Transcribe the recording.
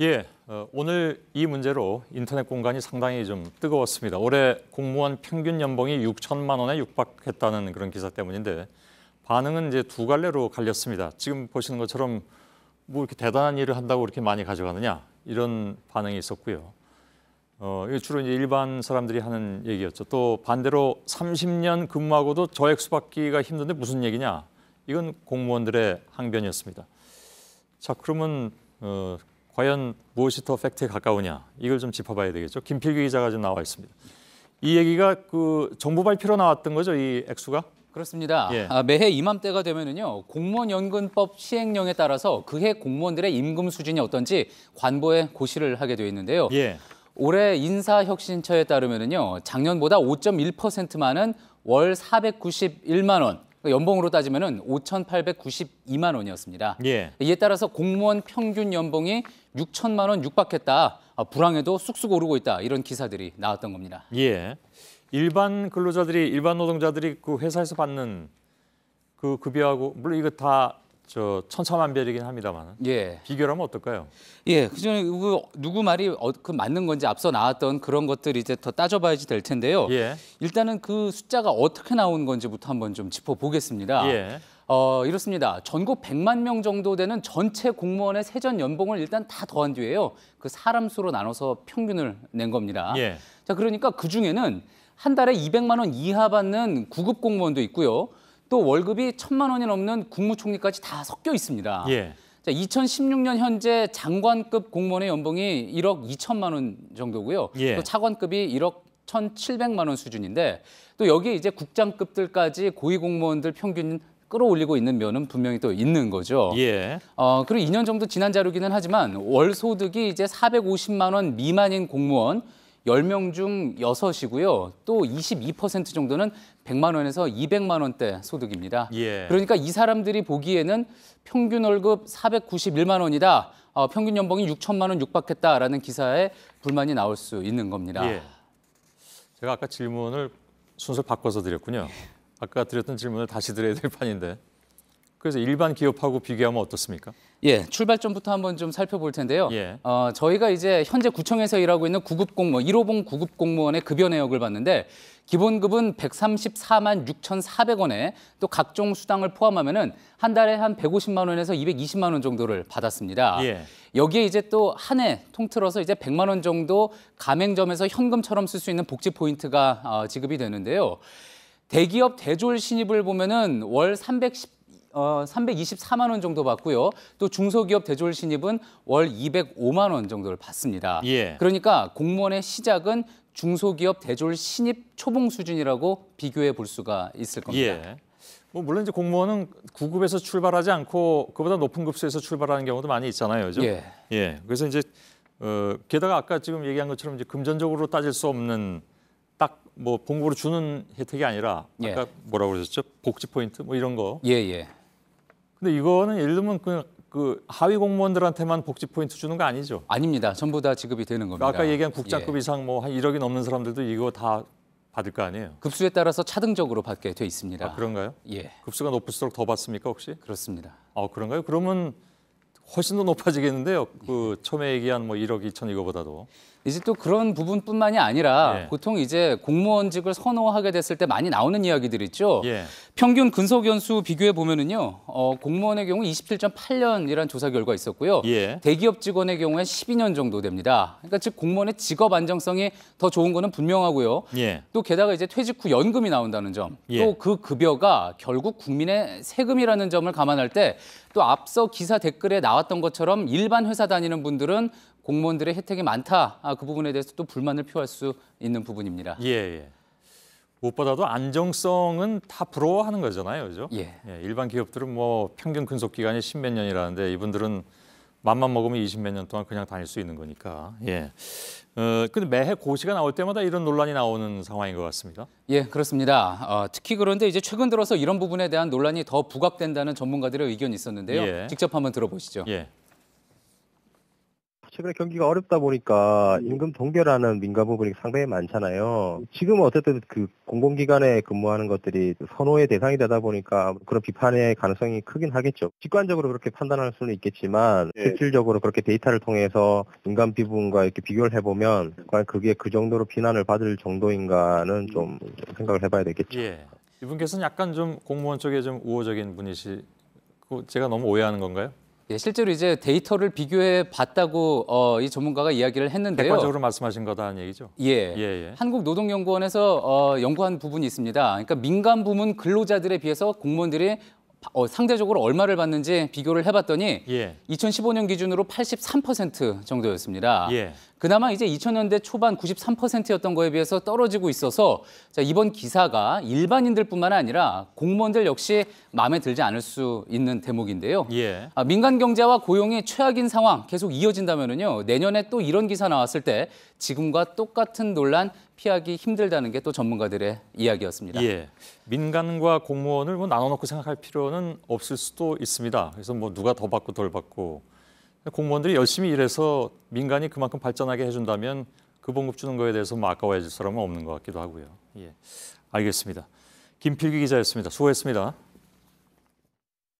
예, 오늘 이 문제로 인터넷 공간이 상당히 좀 뜨거웠습니다. 올해 공무원 평균 연봉이 6천만 원에 육박했다는 그런 기사 때문인데 반응은 이제 두 갈래로 갈렸습니다. 지금 보시는 것처럼 뭐 이렇게 대단한 일을 한다고 이렇게 많이 가져가느냐 이런 반응이 있었고요. 이게 주로 이제 일반 사람들이 하는 얘기였죠. 또 반대로 30년 근무하고도 저 액수 받기가 힘든데 무슨 얘기냐? 이건 공무원들의 항변이었습니다. 자, 그러면 과연 무엇이 더 팩트에 가까우냐? 이걸 좀 짚어봐야 되겠죠. 김필규 기자가 좀 나와 있습니다. 이 얘기가 그 정부 발표로 나왔던 거죠, 이 액수가? 그렇습니다. 예. 매해 이맘때가 되면은요, 공무원연금법 시행령에 따라서 그해 공무원들의 임금 수준이 어떤지 관보에 고시를 하게 되어 있는데요. 예. 올해 인사혁신처에 따르면은요, 작년보다 5.1% 많은 월 491만 원, 연봉으로 따지면은 5,892만 원이었습니다. 예. 이에 따라서 공무원 평균 연봉이 6천만 원 육박했다. 불황에도 쑥쑥 오르고 있다. 이런 기사들이 나왔던 겁니다. 예. 일반 근로자들이, 일반 노동자들이 그 회사에서 받는 그 급여하고 물론 이거 다 천차만별이긴 합니다만 예. 비교를 하면 어떨까요? 예, 그전에 누구 말이 그 맞는 건지 앞서 나왔던 그런 것들이 이제 더 따져봐야지 될 텐데요. 예. 일단은 그 숫자가 어떻게 나온 건지부터 한번 좀 짚어보겠습니다. 예. 이렇습니다. 전국 100만 명 정도 되는 전체 공무원의 세전 연봉을 일단 다 더한 뒤에요. 그 사람 수로 나눠서 평균을 낸 겁니다. 예. 자, 그러니까 그 중에는 한 달에 200만 원 이하 받는 구급 공무원도 있고요. 또 월급이 1,000만 원이 넘는 국무총리까지 다 섞여 있습니다. 예. 자, 2016년 현재 장관급 공무원의 연봉이 1억 2천만 원 정도고요. 예. 또 차관급이 1억 1,700만 원 수준인데 또 여기에 이제 국장급들까지 고위공무원들 평균 끌어올리고 있는 면은 분명히 또 있는 거죠. 예. 그리고 2년 정도 지난 자료기는 하지만 월 소득이 이제 450만 원 미만인 공무원 10명 중 6이고요. 또 22% 정도는 100만 원에서 200만 원대 소득입니다. 예. 그러니까 이 사람들이 보기에는 평균 월급 491만 원이다. 평균 연봉이 6천만 원 육박했다라는 기사에 불만이 나올 수 있는 겁니다. 예. 제가 아까 질문을 순서 바꿔서 드렸군요. 아까 드렸던 질문을 다시 드려야 될 판인데. 그래서 일반 기업하고 비교하면 어떻습니까? 예, 출발점부터 한번 좀 살펴볼 텐데요. 예. 저희가 이제 현재 구청에서 일하고 있는 구급 공무원, 1호봉 구급 공무원의 급여 내역을 봤는데 기본급은 134만 6,400원에 또 각종 수당을 포함하면은 한 달에 한 150만 원에서 220만 원 정도를 받았습니다. 예. 여기에 이제 또 한 해 통틀어서 이제 100만 원 정도 가맹점에서 현금처럼 쓸 수 있는 복지 포인트가 지급이 되는데요. 대기업 대졸 신입을 보면은 월 324만 원 정도 받고요. 또 중소기업 대졸 신입은 월 205만 원 정도를 받습니다. 예. 그러니까 공무원의 시작은 중소기업 대졸 신입 초봉 수준이라고 비교해 볼 수가 있을 겁니다. 예. 뭐 물론 이제 공무원은 9급에서 출발하지 않고 그보다 높은 급수에서 출발하는 경우도 많이 있잖아요, 그죠? 예. 예. 그래서 이제 게다가 아까 지금 얘기한 것처럼 이제 금전적으로 따질 수 없는 딱 뭐 봉급으로 주는 혜택이 아니라 아까 예. 뭐라고 그러셨죠? 복지 포인트 뭐 이런 거. 예, 예. 근데 이거는 예를 들면 그 하위 공무원들한테만 복지 포인트 주는 거 아니죠? 아닙니다. 전부 다 지급이 되는 겁니다. 아까 얘기한 국장급 예. 이상 뭐 한 1억이 넘는 사람들도 이거 다 받을 거 아니에요? 급수에 따라서 차등적으로 받게 돼 있습니다. 아, 그런가요? 예, 급수가 높을수록 더 받습니까 혹시? 그렇습니다. 그런가요? 그러면 훨씬 더 높아지겠는데요. 그 처음에 얘기한 뭐 1억 2천 이거보다도. 이제 또 그런 부분뿐만이 아니라 예. 보통 이제 공무원직을 선호하게 됐을 때 많이 나오는 이야기들 있죠. 예. 평균 근속 연수 비교해 보면은요, 공무원의 경우 27.8년이라는 조사 결과 있었고요. 예. 대기업 직원의 경우에 12년 정도 됩니다. 그러니까 즉 공무원의 직업 안정성이 더 좋은 거는 분명하고요. 예. 또 게다가 이제 퇴직 후 연금이 나온다는 점, 예. 또 그 급여가 결국 국민의 세금이라는 점을 감안할 때 또 앞서 기사 댓글에 나왔던 것처럼 일반 회사 다니는 분들은 공무원들의 혜택이 많다. 그 부분에 대해서 또 불만을 표할 수 있는 부분입니다. 예. 예. 무엇보다도 안정성은 다 부러워하는 거잖아요, 그죠? 예. 예. 일반 기업들은 뭐 평균 근속 기간이 10몇 년이라는데 이분들은 맘만 먹으면 20몇 년 동안 그냥 다닐 수 있는 거니까. 예. 근데 매해 고시가 나올 때마다 이런 논란이 나오는 상황인 것 같습니다. 예, 그렇습니다. 특히 그런데 이제 최근 들어서 이런 부분에 대한 논란이 더 부각된다는 전문가들의 의견이 있었는데요. 예. 직접 한번 들어보시죠. 예. 최근에 경기가 어렵다 보니까 임금 동결하는 민간 부분이 상당히 많잖아요. 지금은 어쨌든 그 공공기관에 근무하는 것들이 선호의 대상이 되다 보니까 그런 비판의 가능성이 크긴 하겠죠. 직관적으로 그렇게 판단할 수는 있겠지만 실질적으로 그렇게 데이터를 통해서 민간 부분과 이렇게 비교를 해보면 과연 그게 그 정도로 비난을 받을 정도인가는 좀 생각을 해봐야 되겠죠. 예. 이분께서는 약간 좀 공무원 쪽에 좀 우호적인 분이시. 제가 너무 오해하는 건가요? 예, 실제로 이제 데이터를 비교해 봤다고 이 전문가가 이야기를 했는데요. 객관적으로 말씀하신 거다는 얘기죠? 예. 예. 한국노동연구원에서 연구한 부분이 있습니다. 그러니까 민간 부문 근로자들에 비해서 공무원들이 상대적으로 얼마를 받는지 비교를 해봤더니 예. 2015년 기준으로 83% 정도였습니다. 예. 그나마 이제 2000년대 초반 93%였던 거에 비해서 떨어지고 있어서 자, 이번 기사가 일반인들뿐만 아니라 공무원들 역시 마음에 들지 않을 수 있는 대목인데요. 예. 민간 경제와 고용이 최악인 상황 계속 이어진다면요. 내년에 또 이런 기사 나왔을 때 지금과 똑같은 논란 피하기 힘들다는 게 또 전문가들의 이야기였습니다. 예. 민간과 공무원을 뭐 나눠놓고 생각할 필요는 없을 수도 있습니다. 그래서 뭐 누가 더 받고 덜 받고 공무원들이 열심히 일해서 민간이 그만큼 발전하게 해준다면 그 봉급 주는 거에 대해서 뭐 아까워해줄 사람은 없는 것 같기도 하고요. 예. 알겠습니다. 김필기 기자였습니다. 수고했습니다.